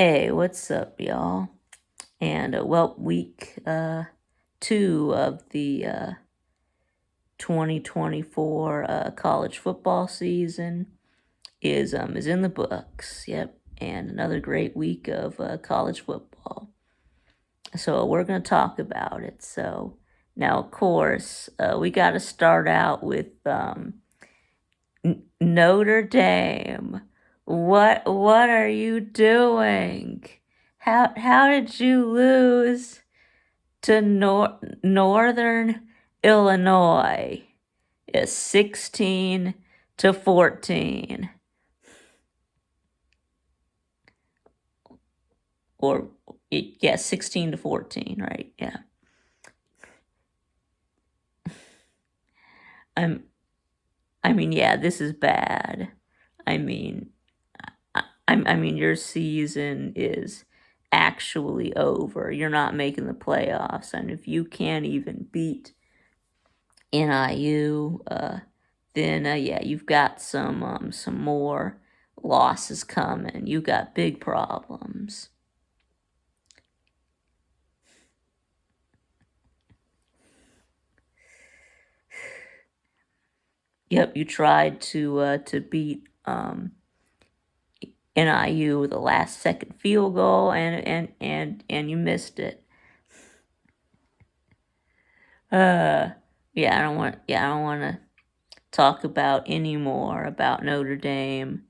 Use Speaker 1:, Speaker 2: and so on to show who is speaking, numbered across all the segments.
Speaker 1: Hey, what's up, y'all? And well, week two of the 2024 college football season is in the books. Yep, and another great week of college football. So we're gonna talk about it. So now, of course, we got to start out with Notre Dame. What are you doing? How did you lose to Northern Illinois? It's 16-14. Or yeah, 16-14, right? Yeah. I'm I mean, yeah, this is bad. I mean, I mean, your season is actually over. You're not making the playoffs, and if you can't even beat NIU, then yeah, you've got some more losses coming. You got big problems. Yep, you tried to beat NIU with a last second field goal, and you missed it. Uh, I don't want to talk about any more about Notre Dame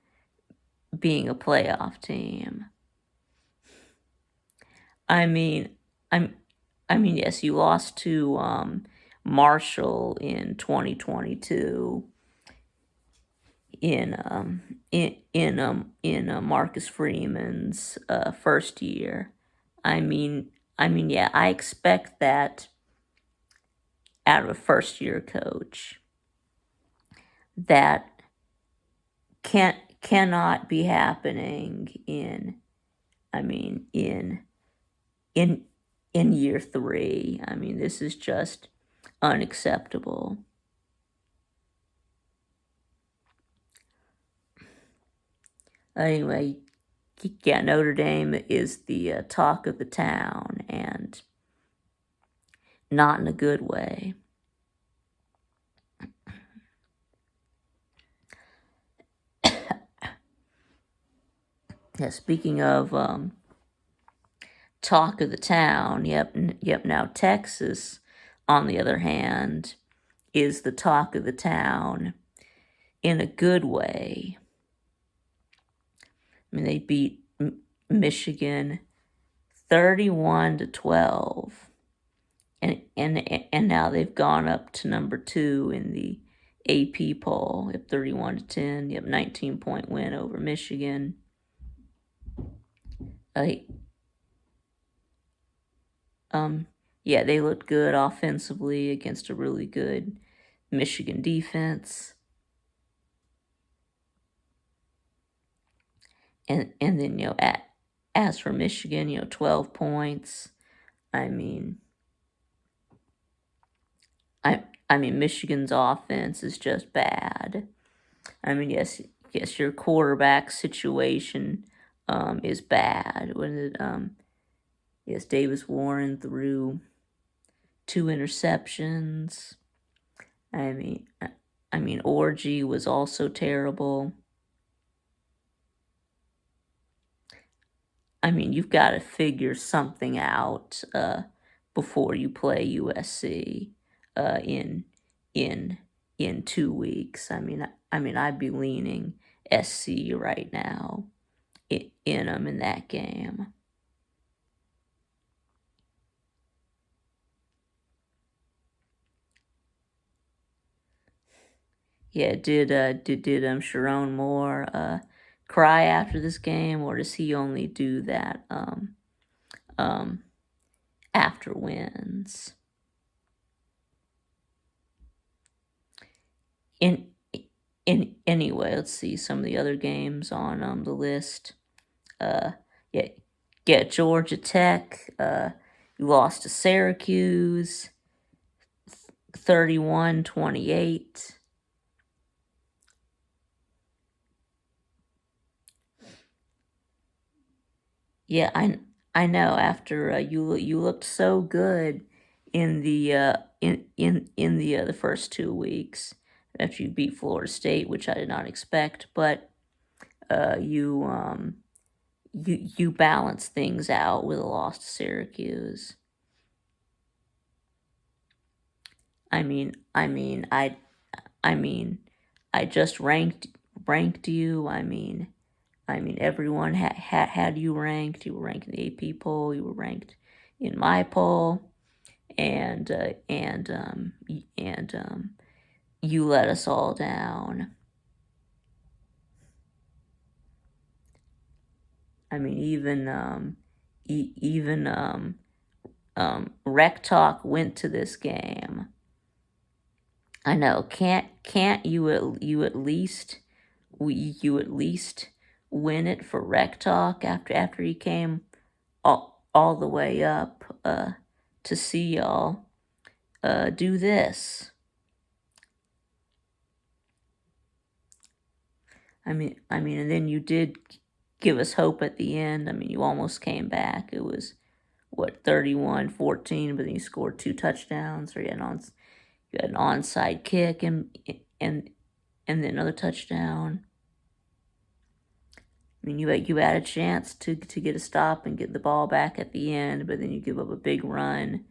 Speaker 1: being a playoff team. I mean, I'm I mean, yes, you lost to Marshall in 2022 in Marcus Freeman's first year. I mean, yeah, I expect that out of a first year coach. That cannot be happening in I mean in in year three. I mean, this is just unacceptable. Anyway, yeah, Notre Dame is the talk of the town, and not in a good way. Yeah, speaking of talk of the town, yep. Now Texas, on the other hand, is the talk of the town in a good way. I mean, they beat Michigan 31-12, and now they've gone up to number 2 in the AP poll. Yep, 31-10. Yep, 19-point win over Michigan. Yeah, they looked good offensively against a really good Michigan defense. And then, as for Michigan, 12 points. I mean, Michigan's offense is just bad. I mean, yes, your quarterback situation is bad. When it yes, Davis Warren threw 2 interceptions. I mean, Orgy was also terrible. I mean, you've got to figure something out before you play USC in in 2 weeks. I'd be leaning SC right now in them in that game. Yeah, did Sharon Moore cry after this game, or does he only do that after wins? Anyway, let's see some of the other games on the list. Yeah, Georgia Tech. You lost to Syracuse 31-28. Yeah, I know. After you looked so good in the first 2 weeks after you beat Florida State, which I did not expect, but you balance things out with a loss to Syracuse. I mean, I mean, I, I mean, I just ranked you. I mean, everyone had you ranked. You were ranked in the AP poll. You were ranked in my poll, and you let us all down. I mean, even Rec Talk went to this game. I know. Can't you at least you at least win it for Rec Talk after he came all the way up to see y'all do this. I mean, and then you did give us hope at the end. I mean, you almost came back. It was what 31-14, but then you scored 2 touchdowns, or you had an onside kick and then another touchdown. I mean, you had a chance to get a stop and get the ball back at the end, but then you give up a big run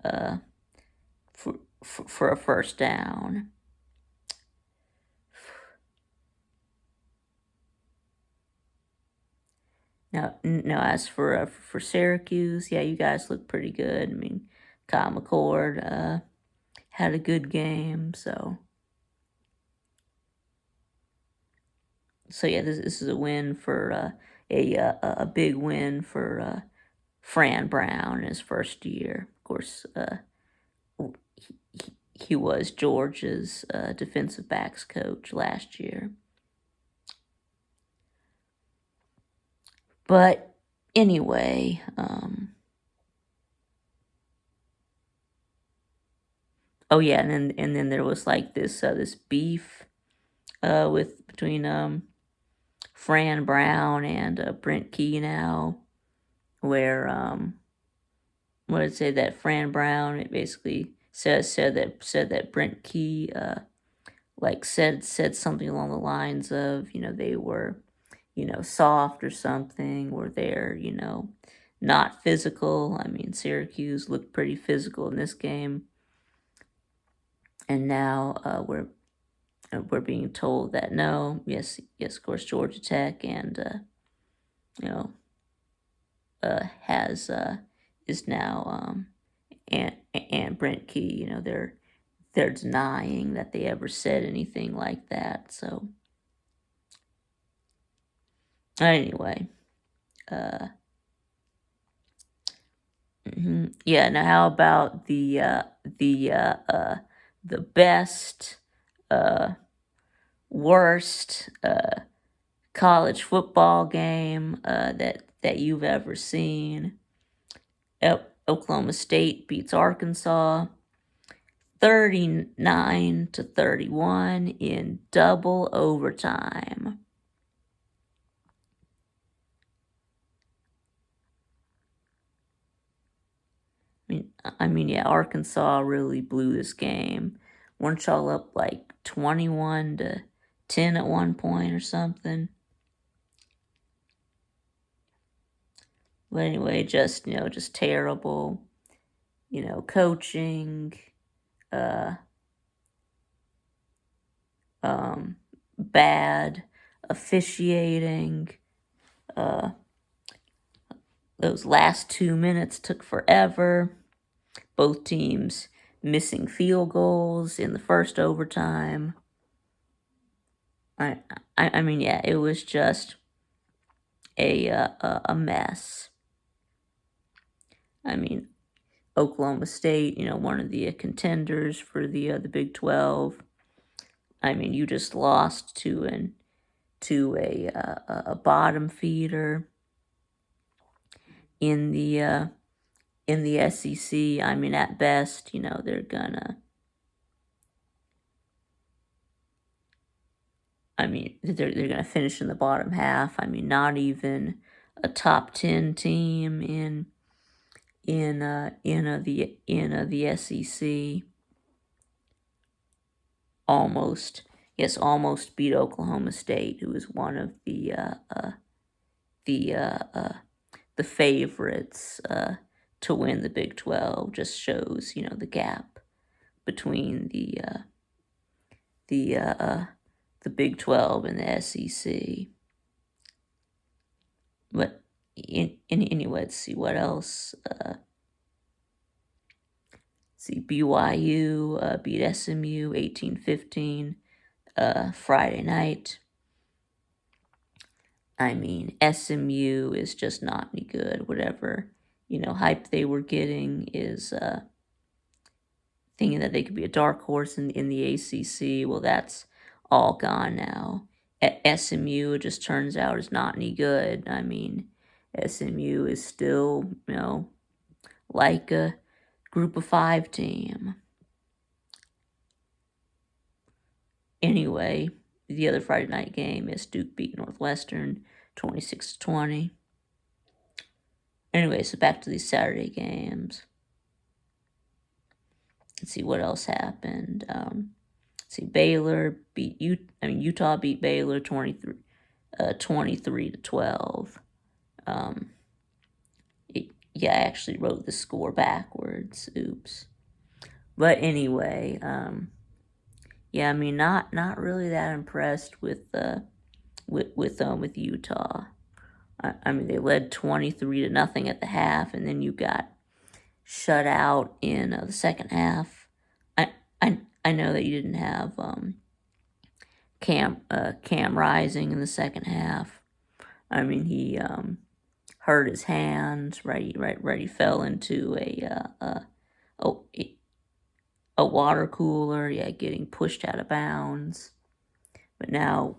Speaker 1: uh, for a first down. Now, as for Syracuse, yeah, you guys look pretty good. I mean, Kyle McCord had a good game, so yeah, this is a win for a big win for Fran Brown in his first year. Of course, he was Georgia's defensive backs coach last year. But anyway, oh yeah, and then there was like this beef with between Fran Brown and Brent Key now, where what did it say that Fran Brown it basically said that Brent Key like said something along the lines of they were soft or something, or they're not physical. I mean, Syracuse looked pretty physical in this game, and now we're being told that no, yes, of course, Georgia Tech and you know has is now and Brent Key, they're denying that they ever said anything like that. So anyway, uh, yeah. Now, how about the best, uh, worst college football game that you've ever seen? Oklahoma State beats Arkansas 39-31 in double overtime. I mean, yeah, Arkansas really blew this game. Weren't y'all up like 21-10 at one point or something? But anyway, just terrible, coaching, uh, bad officiating. Uh, those last 2 minutes took forever. Both teams missing field goals in the first overtime. I mean, yeah, it was just a mess. I mean, Oklahoma State, one of the contenders for the Big 12. I mean, you just lost to a bottom feeder in the SEC. I mean, at best, they're gonna. I mean, they're gonna finish in the bottom half. I mean, not even a top 10 team in the SEC. Almost beat Oklahoma State, who is one of the uh, uh, the favorites to win the Big 12. Just shows the gap between the uh, uh, the Big 12 and the SEC. But anyway, let's see what else. See, BYU beat SMU 18-15 Friday night. I mean, SMU is just not any good. Whatever hype they were getting is thinking that they could be a dark horse in the ACC. Well, that's all gone now. SMU, it just turns out, is not any good. I mean, SMU is still like a Group of 5 team. Anyway, the other Friday night game is Duke beat Northwestern 26-20. Anyway, so back to these Saturday games. Let's see what else happened. See, Baylor beat Utah beat Baylor 23-12. I actually wrote the score backwards. Oops. But anyway, not really that impressed with Utah. I mean, they led 23-0 at the half, and then you got shut out in the second half. I know that you didn't have Cam Rising in the second half. I mean, he hurt his hand. Right. He fell into a water cooler. Yeah, getting pushed out of bounds. But now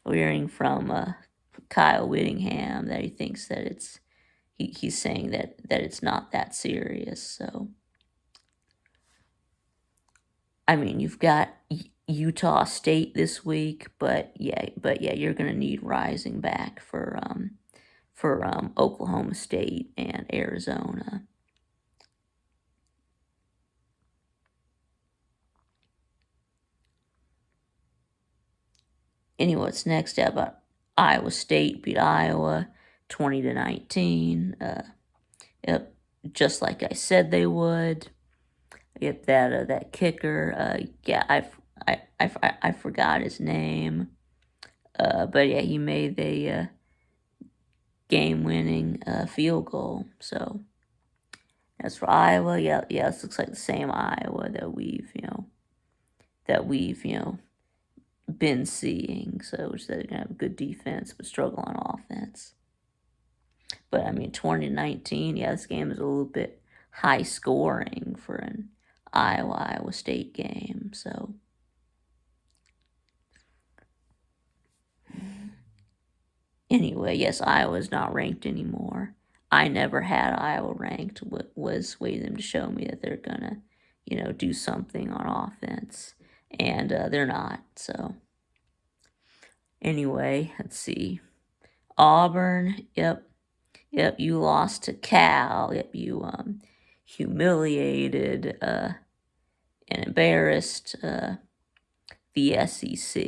Speaker 1: we're hearing from Kyle Whittingham that he thinks that he's saying that it's not that serious. So, I mean, you've got Utah State this week, but you're gonna need Rising back for Oklahoma State and Arizona. Anyway, what's next? About Iowa State beat Iowa 20-19. Yep, just like I said they would. Yep, that kicker. I forgot his name. But yeah, he made the game-winning field goal. So as for Iowa, this looks like the same Iowa that we've been seeing. So which they're gonna have a good defense but struggle on offense. But I mean, 2019, this game is a little bit high scoring for an Iowa State game. So anyway, yes, Iowa's not ranked anymore. I never had Iowa ranked. What was waiting them to show me that they're gonna, do something on offense, and they're not. So anyway, let's see. Auburn, yep, you lost to Cal. Yep, you humiliated and embarrassed the SEC.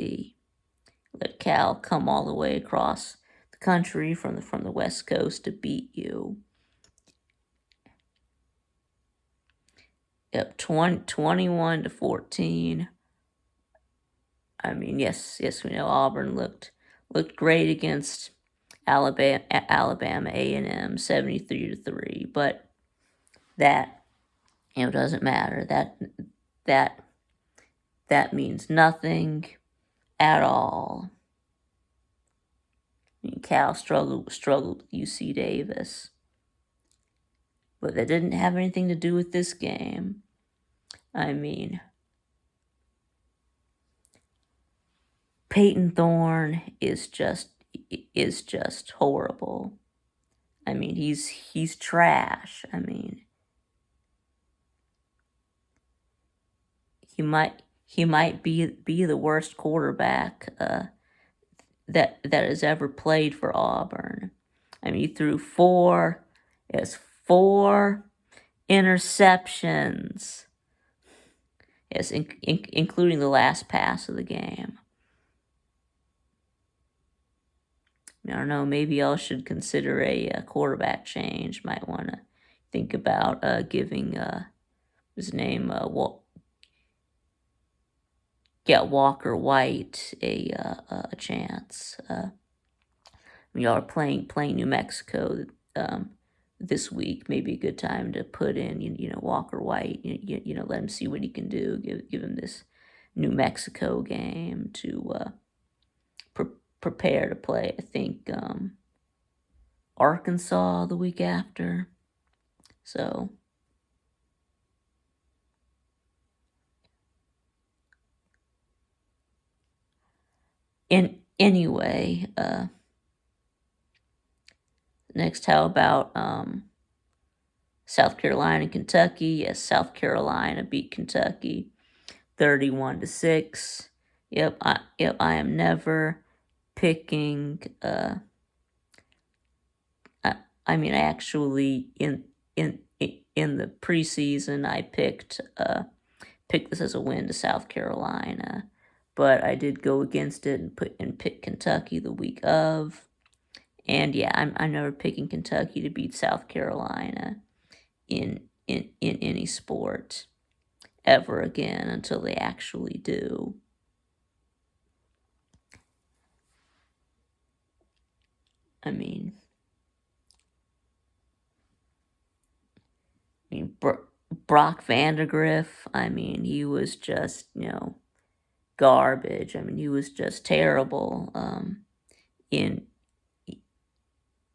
Speaker 1: Let Cal come all the way across the country from the West Coast to beat you. Yep, 21-14. I mean, yes, we know Auburn looked great against Alabama A&M 73-3, but that doesn't matter. That means nothing at all. I mean, Cal struggled with UC Davis, but that didn't have anything to do with this game. I mean, Peyton Thorne is just horrible. I mean, he's trash. I mean, he might be the worst quarterback that has ever played for Auburn. I mean, he threw four. Yes, four interceptions. Yes, including the last pass of the game. I don't know. Maybe y'all should consider a quarterback change. Might want to think about giving his name Walker White a chance. Y'all are playing New Mexico this week. Maybe a good time to put in Walker White. Let him see what he can do. Give him this New Mexico game to prepare to play. I think Arkansas the week after. So anyway, next, how about South Carolina, Kentucky? Yes, South Carolina beat Kentucky 31-6. Yep, I am never picking. I mean, actually, in the preseason, I picked this as a win to South Carolina, but I did go against it and pick Kentucky the week of. And yeah, I'm never picking Kentucky to beat South Carolina in any sport ever again until they actually do. I mean, Brock Vandagriff, I mean, he was just, garbage. I mean, he was just terrible in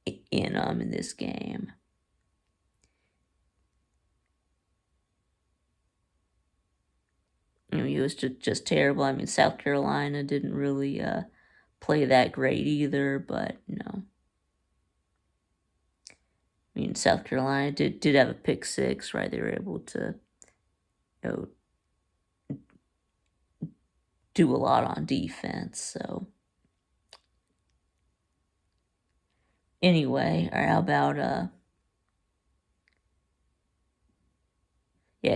Speaker 1: this game. He was just terrible. I mean, South Carolina didn't really play that great either, but I mean, South Carolina did have a pick six, right? They were able to, do a lot on defense. So anyway, or how about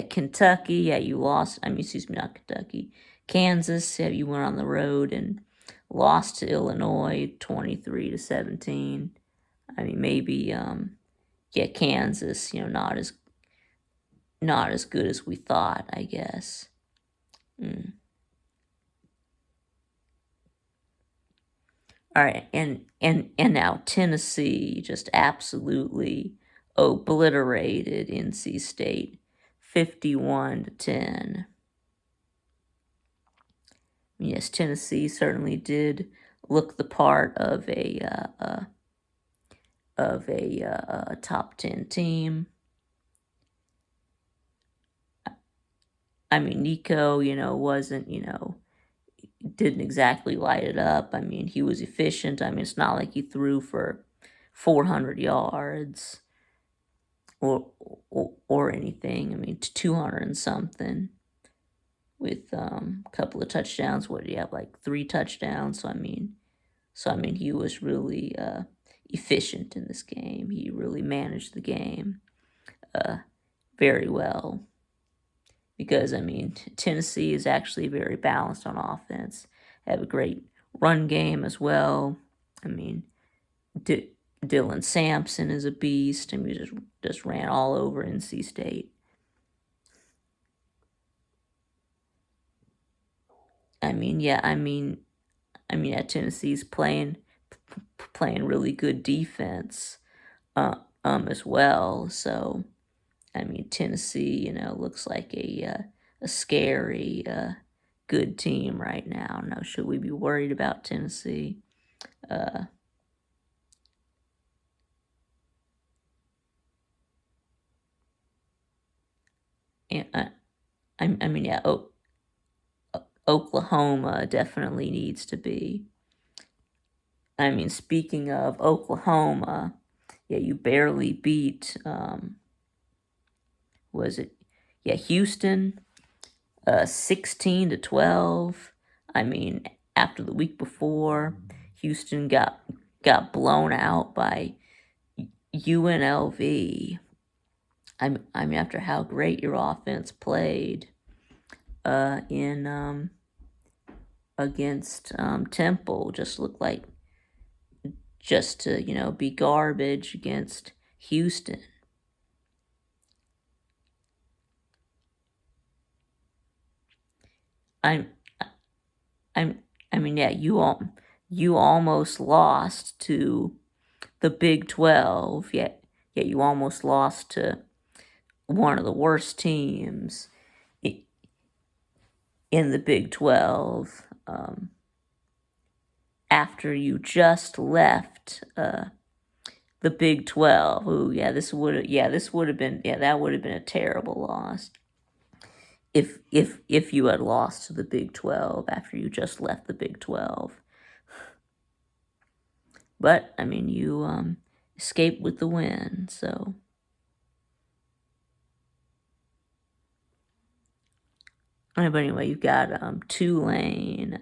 Speaker 1: Kentucky? Yeah, you lost. I mean, excuse me, not Kentucky. Kansas. Yeah, you went on the road and lost to Illinois 23-17. I mean, maybe Kansas, not as good as we thought, I guess. All right, and now Tennessee just absolutely obliterated NC State, 51-10. Yes, Tennessee certainly did look the part of a top 10 team. I mean, Nico, wasn't, didn't exactly light it up. I mean, he was efficient. I mean, it's not like he threw for 400 yards or anything. I mean, 200 and something with a couple of touchdowns. What do you have, like 3 touchdowns? So I mean, he was really efficient in this game. He really managed the game very well. Because, I mean, Tennessee is actually very balanced on offense. Have a great run game as well. I mean, Dylan Sampson is a beast. I mean, just ran all over NC State. I mean, Tennessee's playing really good defense as well. So, I mean, Tennessee, looks like a scary, good team right now. Now, should we be worried about Tennessee? Oklahoma definitely needs to be. I mean, speaking of Oklahoma, you barely beat, was it? Yeah, Houston, 16-12. I mean, after the week before, Houston got blown out by UNLV. I mean, after how great your offense played in against Temple, just looked like just to be garbage against Houston. I'm I'm I mean, yeah, you almost lost to the Big 12, yet you almost lost to one of the worst teams in the Big 12 after you just left the Big 12. Ooh, yeah, this would have been that would have been a terrible loss if you had lost to the Big 12 after you just left the Big 12. But I mean, you escaped with the win, so. But anyway, you've got Tulane,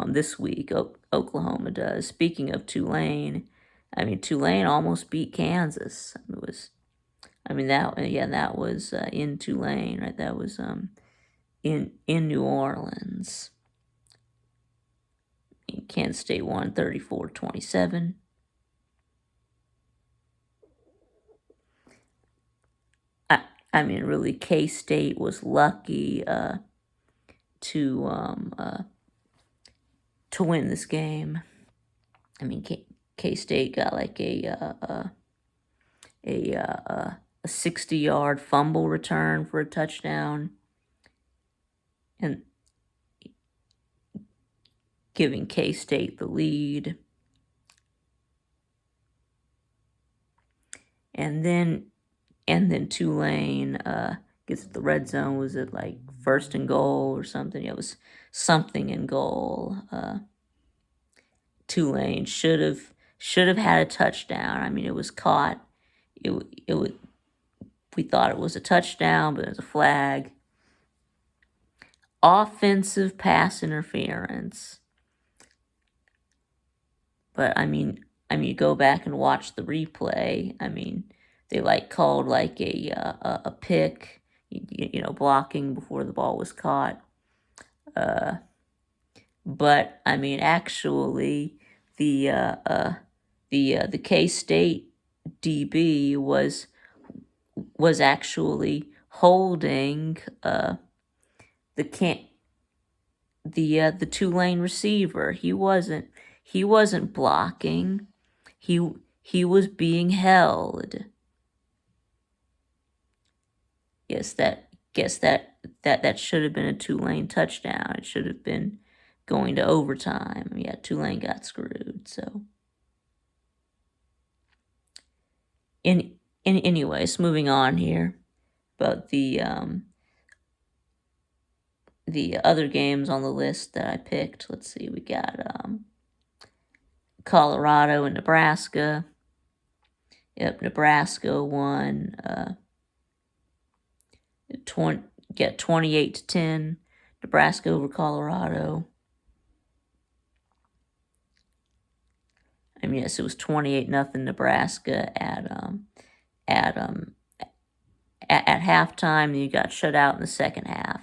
Speaker 1: this week. Oklahoma does. Speaking of Tulane, I mean Tulane almost beat Kansas. It was, I mean that was in Tulane, right? That was in New Orleans. Kansas State won 34-27. I mean, really, K-State was lucky to win this game. I mean, K-State got like a 60-yard fumble return for a touchdown, and giving K-State the lead. And then Tulane gets the red zone. Was it like 1st and goal or something? It was something in goal. Tulane should have had a touchdown. I mean, it was caught. We thought it was a touchdown, but it was a flag. Offensive pass interference. But I mean, you go back and watch the replay. I mean, they called like a pick, blocking before the ball was caught. But I mean, actually, the K-State DB was actually holding the Tulane receiver. He wasn't blocking. He was being held. Guess that should have been a Tulane touchdown. It should have been going to overtime. Yeah, Tulane got screwed. So, anyways, moving on here, but the other games on the list that I picked. Let's see, we got Colorado and Nebraska. Yep, Nebraska won 28-10. Nebraska over Colorado. I mean, yes, it was 28-0 Nebraska at halftime. And you got shut out in the second half.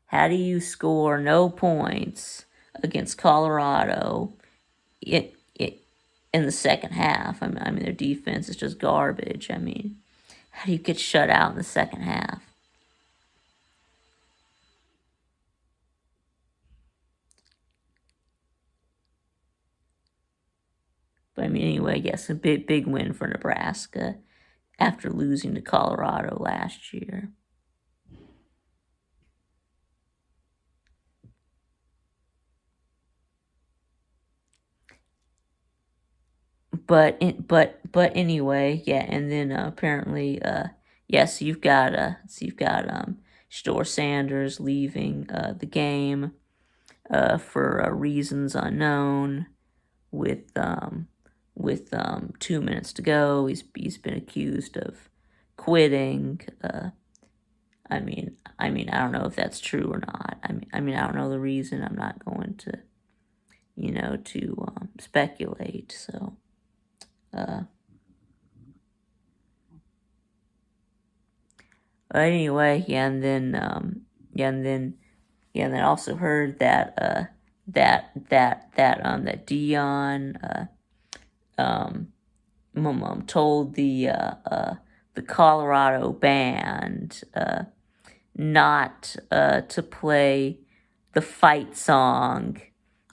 Speaker 1: How do you score no points against Colorado in the second half? I mean, their defense is just garbage. I mean, how do you get shut out in the second half? But I mean, anyway, yes, a big win for Nebraska after losing to Colorado last year. But anyway, yeah, and then apparently, yes, you've got Shedeur Sanders leaving the game for reasons unknown with 2 minutes to go. He's been accused of quitting. I mean, I don't know if that's true or not. I mean, I don't know the reason. I'm not going to, speculate. So, but anyway, and then also heard that that Dion told the Colorado band not to play the fight song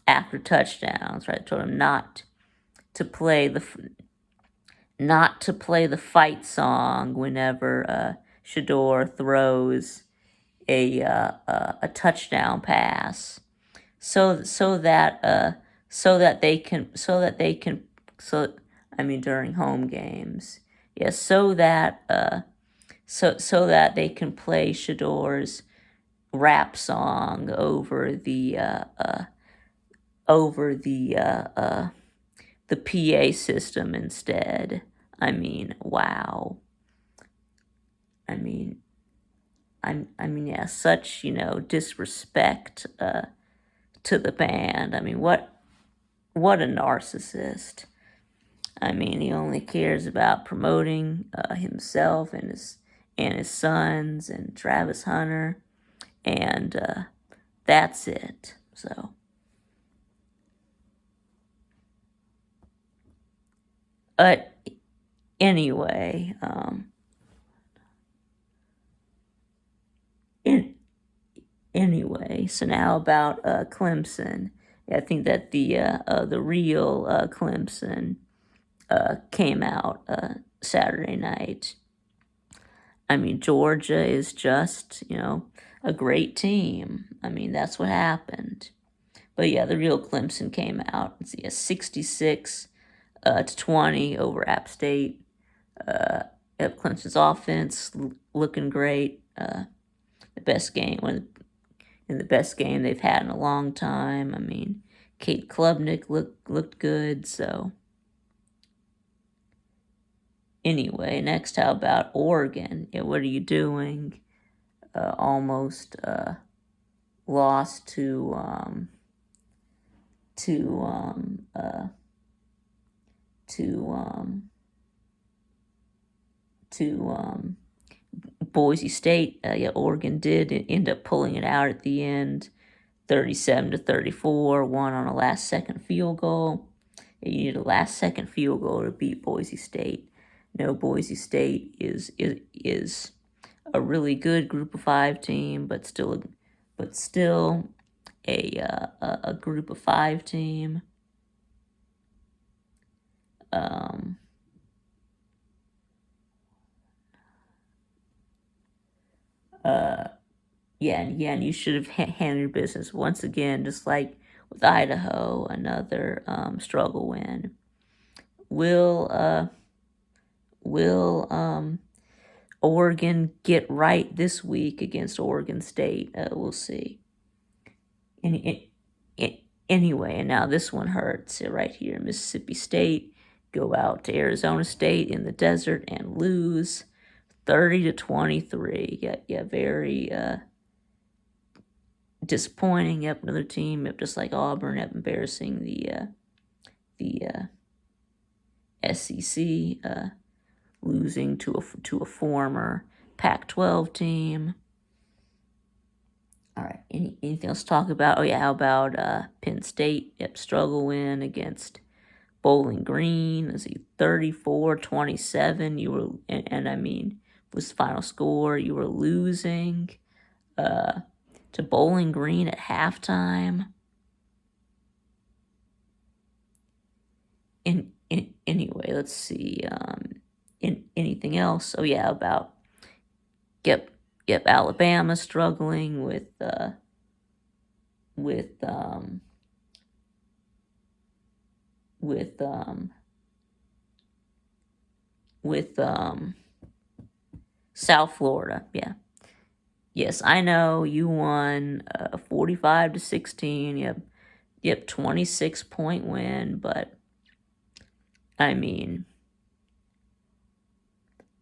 Speaker 1: after touchdowns. Right, told him to play the fight song whenever Shedeur throws a touchdown pass, so that they can during home games, yeah, so that they can play Shedeur's rap song over the PA system instead. Wow. Yeah, such, disrespect to the band. What a narcissist. He only cares about promoting himself and his sons and Travis Hunter, and that's it. So, but anyway, so now about Clemson. I think that the real Clemson came out Saturday night. Georgia is just, a great team. That's what happened. But yeah, the real Clemson came out. It's 66 to 20 over App State. Clemson's offense looking great. The best game, the best game they've had in a long time. Cade Klubnik looked good. So anyway, next, how about Oregon? Yeah, what are you doing? Almost lost to Boise State. Yeah, Oregon did end up pulling it out at the end, 37 to 34. Won on a last-second field goal. You need a last-second field goal to beat Boise State. No, Boise State is a really good Group of 5 team, but still a Group of 5 team. And you should have handled your business once again, just like with Idaho, another struggle win. Will Oregon get right this week against Oregon State? We'll see. Anyway, and now this one hurts right here. Mississippi State go out to Arizona State in the desert and lose 30 to 23. Yeah, very disappointing. Yep, another team, just like Auburn, embarrassing the SEC, losing to a former Pac-12 team. All right, anything else to talk about? Oh yeah, how about Penn State? Yep, struggle win against Bowling Green. Let's see, 34-27. You were, and was the final score. You were losing to Bowling Green at halftime. Anyway, let's see. Anything else? Oh yeah, about Alabama struggling with South Florida. Yeah. Yes, I know you won 45 to 16. Yep, 26-point win, but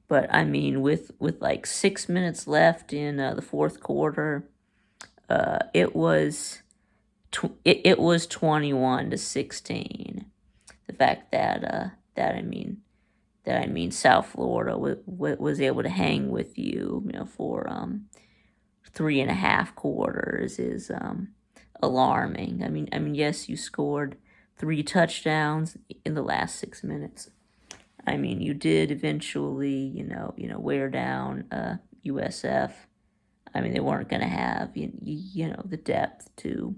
Speaker 1: with like 6 minutes left in the fourth quarter, it was 21 to 16. the fact that South Florida was able to hang with you, for 3.5 quarters is alarming. Yes, you scored 3 touchdowns in the last 6 minutes. You did eventually, wear down USF. They weren't going to have the depth to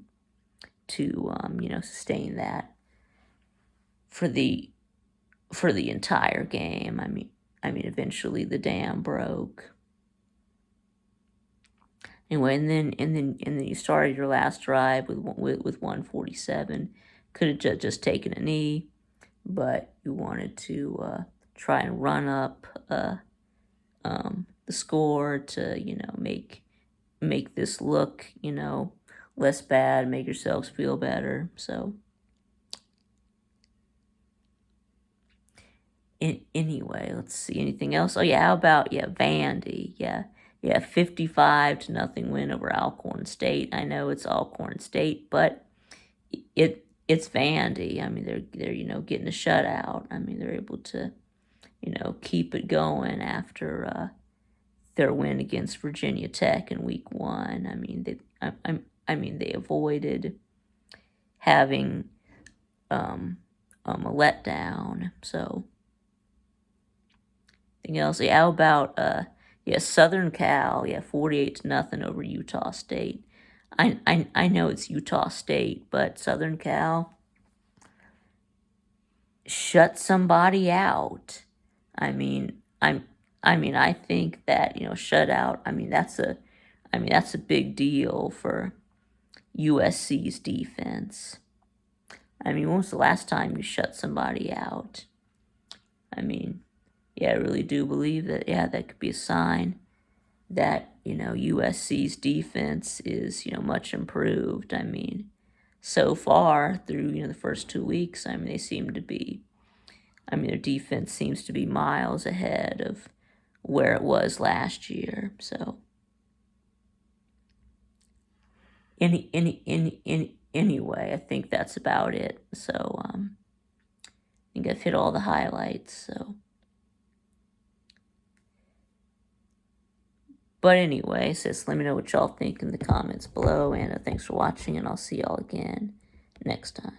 Speaker 1: sustain that for the entire game. Eventually the dam broke. Anyway, and then you started your last drive with 147. Could have just taken a knee, but you wanted to try and run up the score to make this look less bad, make yourselves feel better. So anyway, let's see, anything else? Oh yeah, how about Vandy? Yeah, 55-0 win over Alcorn State. I know it's Alcorn State, but it's Vandy. They're getting a shutout. They're able to keep it going after their win against Virginia Tech in week 1. They avoided having a letdown. So anything else? Yeah, how about Southern Cal? 48-0 over Utah State. I know it's Utah State, but Southern Cal shut somebody out. I think that shutout. That's a big deal for USC's defense. When was the last time you shut somebody out? I really do believe that. That could be a sign that USC's defense is much improved. So far through the first 2 weeks, they seem to be. Their defense seems to be miles ahead of where it was last year. So anyway, I think that's about it. So I think I've hit all the highlights. So, but anyway, sis, let me know what y'all think in the comments below, and thanks for watching, and I'll see y'all again next time.